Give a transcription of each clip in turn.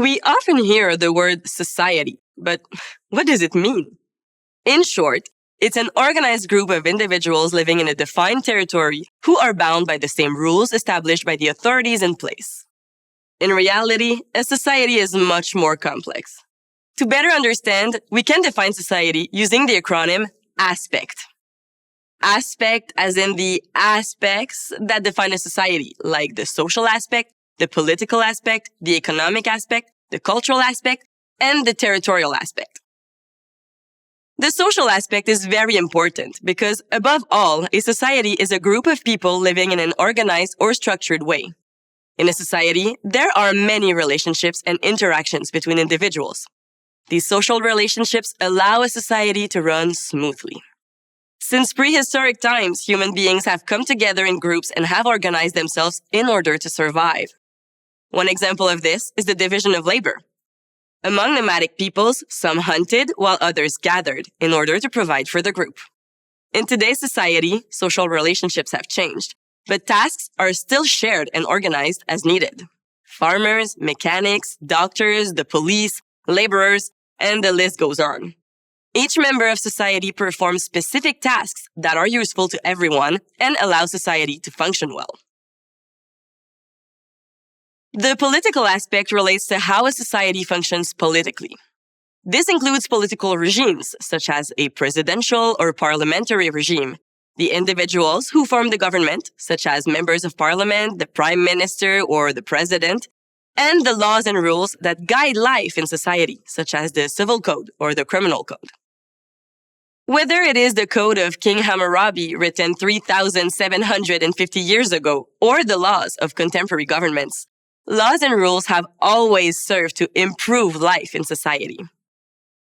We often hear the word society, but what does it mean? In short, it's an organized group of individuals living in a defined territory who are bound by the same rules established by the authorities in place. In reality, a society is much more complex. To better understand, we can define society using the acronym ASPECT. Aspect as in the aspects that define a society, like the social aspect, the political aspect, the economic aspect, the cultural aspect, and the territorial aspect. The social aspect is very important because, above all, a society is a group of people living in an organized or structured way. In a society, there are many relationships and interactions between individuals. These social relationships allow a society to run smoothly. Since prehistoric times, human beings have come together in groups and have organized themselves in order to survive. One example of this is the division of labor. Among nomadic peoples, some hunted while others gathered in order to provide for the group. In today's society, social relationships have changed, but tasks are still shared and organized as needed. Farmers, mechanics, doctors, the police, laborers, and the list goes on. Each member of society performs specific tasks that are useful to everyone and allow society to function well. The political aspect relates to how a society functions politically. This includes political regimes, such as a presidential or parliamentary regime, the individuals who form the government, such as members of parliament, the prime minister, or the president, and the laws and rules that guide life in society, such as the civil code or the criminal code. Whether it is the code of King Hammurabi written 3,750 years ago or the laws of contemporary governments, laws and rules have always served to improve life in society.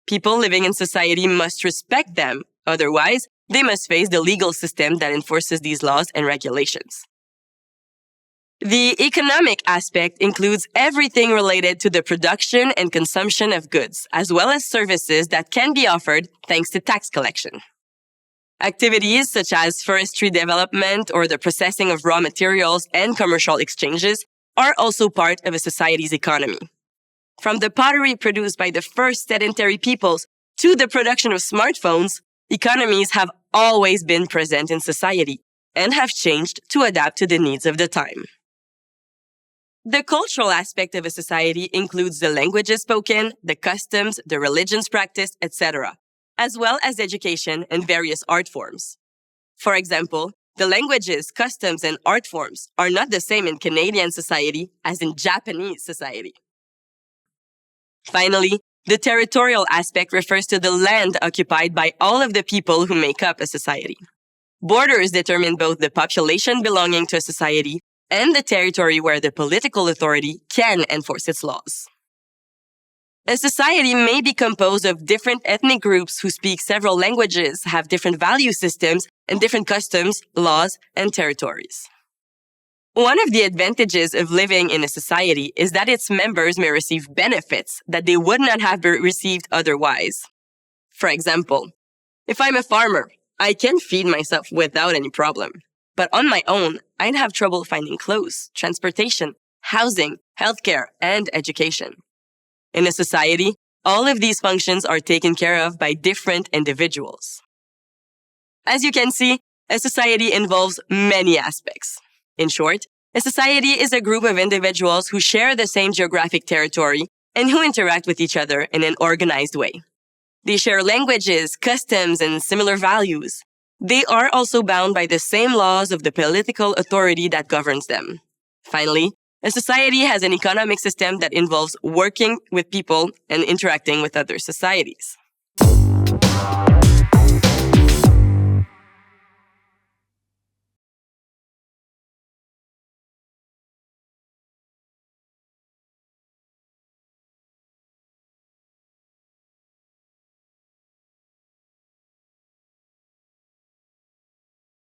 People living in society must respect them, otherwise, they must face the legal system that enforces these laws and regulations. The economic aspect includes everything related to the production and consumption of goods, as well as services that can be offered thanks to tax collection. Activities such as forestry development or the processing of raw materials and commercial exchanges are also part of a society's economy. From the pottery produced by the first sedentary peoples to the production of smartphones, economies have always been present in society and have changed to adapt to the needs of the time. The cultural aspect of a society includes the languages spoken, the customs, the religions practiced, etc., as well as education and various art forms. For example, the languages, customs, and art forms are not the same in Canadian society as in Japanese society. Finally, the territorial aspect refers to the land occupied by all of the people who make up a society. Borders determine both the population belonging to a society and the territory where the political authority can enforce its laws. A society may be composed of different ethnic groups who speak several languages, have different value systems, and different customs, laws, and territories. One of the advantages of living in a society is that its members may receive benefits that they would not have received otherwise. For example, if I'm a farmer, I can feed myself without any problem. But on my own, I'd have trouble finding clothes, transportation, housing, healthcare, and education. In a society, all of these functions are taken care of by different individuals. As you can see, a society involves many aspects. In short, a society is a group of individuals who share the same geographic territory and who interact with each other in an organized way. They share languages, customs, and similar values. They are also bound by the same laws of the political authority that governs them. Finally, a society has an economic system that involves working with people and interacting with other societies.